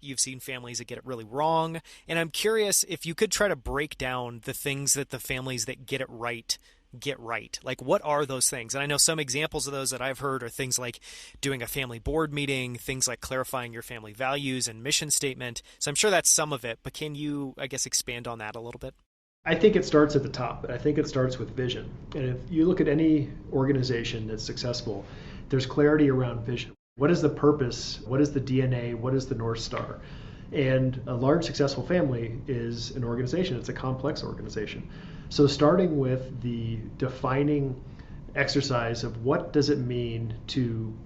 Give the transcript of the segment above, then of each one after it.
you've seen families that get it really wrong. And I'm curious if you could try to break down the things that the families that get it right get right. Like, what are those things? And I know some examples of those that I've heard are things like doing a family board meeting, things like clarifying your family values and mission statement. So I'm sure that's some of it, but can you, I guess, expand on that a little bit? I think it starts at the top. I think it starts with vision. And if you look at any organization that's successful, there's clarity around vision. What is the purpose? What is the DNA? What is the North Star? And a large successful family is an organization. It's a complex organization. So starting with the defining exercise of what does it mean to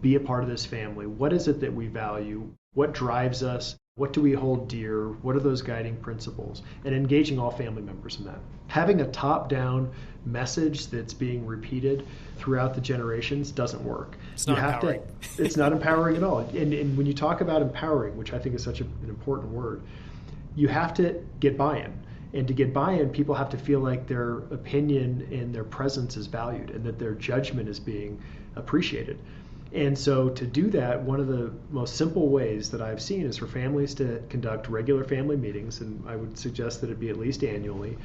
be a part of this family? What is it that we value? What drives us? What do we hold dear? What are those guiding principles? And engaging all family members in that. Having a top-down message that's being repeated throughout the generations doesn't work. It's not empowering. It's not empowering at all. And when you talk about empowering, which I think is such an important word, you have to get buy-in. And to get buy-in, people have to feel like their opinion and their presence is valued and that their judgment is being appreciated. And so to do that, one of the most simple ways that I've seen is for families to conduct regular family meetings, and I would suggest that it be at least annually.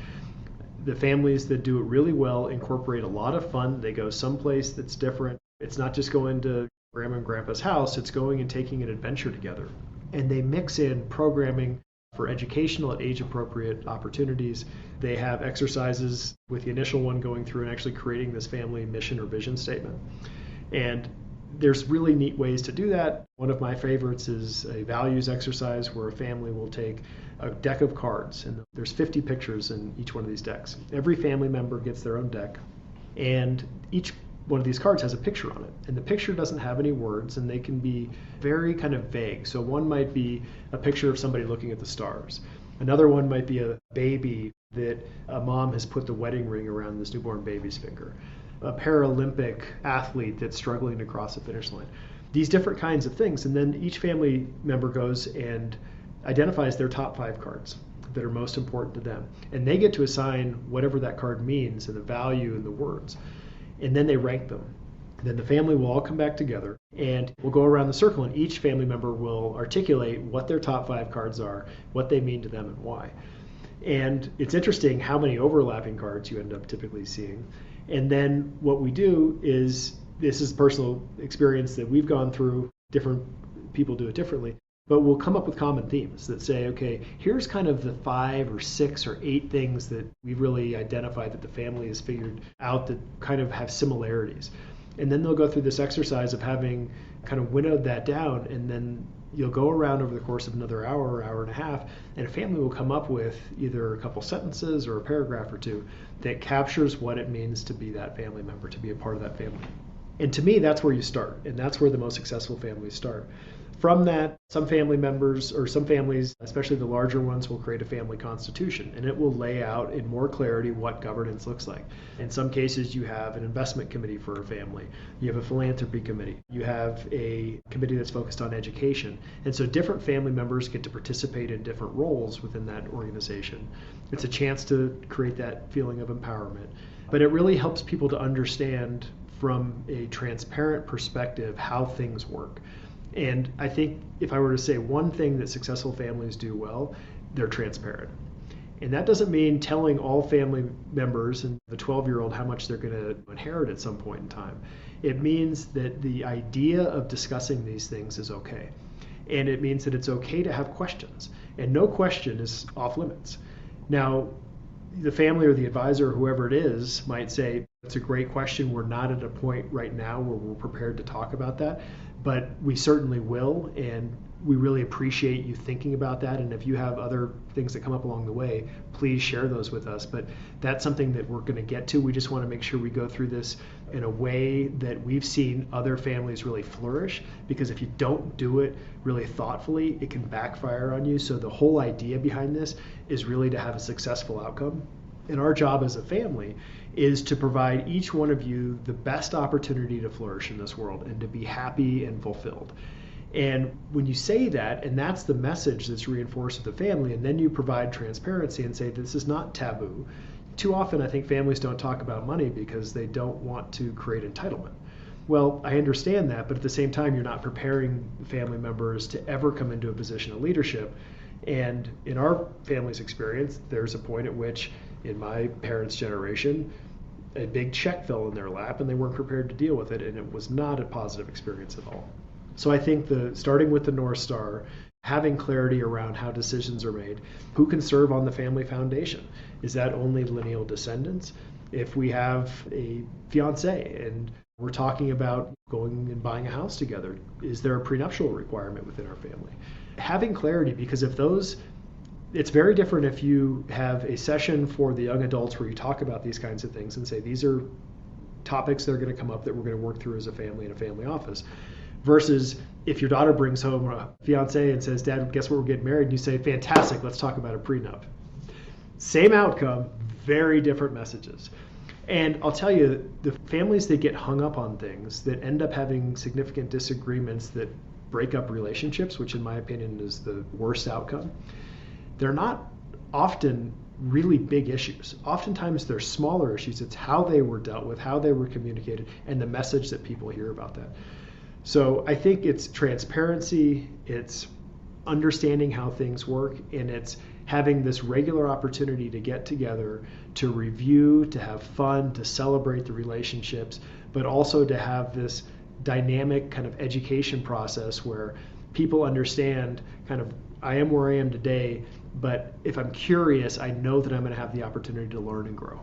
The families that do it really well incorporate a lot of fun. They go someplace that's different. It's not just going to grandma and grandpa's house, it's going and taking an adventure together. And they mix in programming for educational and age-appropriate opportunities. They have exercises with the initial one going through and actually creating this family mission or vision statement. And there's really neat ways to do that. One of my favorites is a values exercise where a family will take a deck of cards, and there's 50 pictures in each one of these decks. Every family member gets their own deck, and each one of these cards has a picture on it. And the picture doesn't have any words, and they can be very kind of vague. So one might be a picture of somebody looking at the stars. Another one might be a baby that a mom has put the wedding ring around this newborn baby's finger. A Paralympic athlete that's struggling to cross the finish line. These different kinds of things. And then each family member goes and identifies their top 5 cards that are most important to them. And they get to assign whatever that card means and the value and the words. And then they rank them. Then the family will all come back together and we'll go around the circle, and each family member will articulate what their top 5 cards are, what they mean to them, and why. And it's interesting how many overlapping cards you end up typically seeing. And then what we do is, this is personal experience that we've gone through, different people do it differently, but we'll come up with common themes that say, okay, here's kind of the 5 or 6 or 8 things that we've really identified that the family has figured out that kind of have similarities. And then they'll go through this exercise of having kind of winnowed that down, and then you'll go around over the course of another hour or hour and a half, and a family will come up with either a couple sentences or a paragraph or two that captures what it means to be that family member, to be a part of that family. And to me, that's where you start, and that's where the most successful families start. From that, some family members, or some families, especially the larger ones, will create a family constitution, and it will lay out in more clarity what governance looks like. In some cases, you have an investment committee for a family. You have a philanthropy committee. You have a committee that's focused on education. And so different family members get to participate in different roles within that organization. It's a chance to create that feeling of empowerment. But it really helps people to understand from a transparent perspective how things work. And I think if I were to say one thing that successful families do well, they're transparent. And that doesn't mean telling all family members and the 12-year-old how much they're going to inherit at some point in time. It means that the idea of discussing these things is okay. And it means that it's okay to have questions. And no question is off limits. Now, the family or the advisor, whoever it is, might say, it's a great question. We're not at a point right now where we're prepared to talk about that, but we certainly will, and we really appreciate you thinking about that. And if you have other things that come up along the way, please share those with us. But that's something that we're going to get to. We just want to make sure we go through this in a way that we've seen other families really flourish, because if you don't do it really thoughtfully, it can backfire on you. So the whole idea behind this is really to have a successful outcome. And our job as a family is to provide each one of you the best opportunity to flourish in this world and to be happy and fulfilled. And when you say that, and that's the message that's reinforced with the family, and then you provide transparency and say this is not taboo. Too often I think families don't talk about money because they don't want to create entitlement. Well, I understand that, but at the same time, you're not preparing family members to ever come into a position of leadership. And in our family's experience, there's a point at which, in my parents' generation, a big check fell in their lap and they weren't prepared to deal with it, and it was not a positive experience at all. So I think starting with the North Star, having clarity around how decisions are made, who can serve on the family foundation. Is that only lineal descendants? If we have a fiance and we're talking about going and buying a house together, is there a prenuptial requirement within our family? Having clarity, because it's very different if you have a session for the young adults where you talk about these kinds of things and say, these are topics that are going to come up that we're going to work through as a family in a family office, versus if your daughter brings home a fiance and says, Dad, guess what, we're getting married, and you say, fantastic, let's talk about a prenup. Same outcome, very different messages. And I'll tell you, the families that get hung up on things, that end up having significant disagreements that break up relationships, which in my opinion is the worst outcome, they're not often really big issues. Oftentimes they're smaller issues. It's how they were dealt with, how they were communicated, and the message that people hear about that. So I think it's transparency, it's understanding how things work, and it's having this regular opportunity to get together, to review, to have fun, to celebrate the relationships, but also to have this dynamic kind of education process where people understand kind of, I am where I am today, but if I'm curious, I know that I'm going to have the opportunity to learn and grow.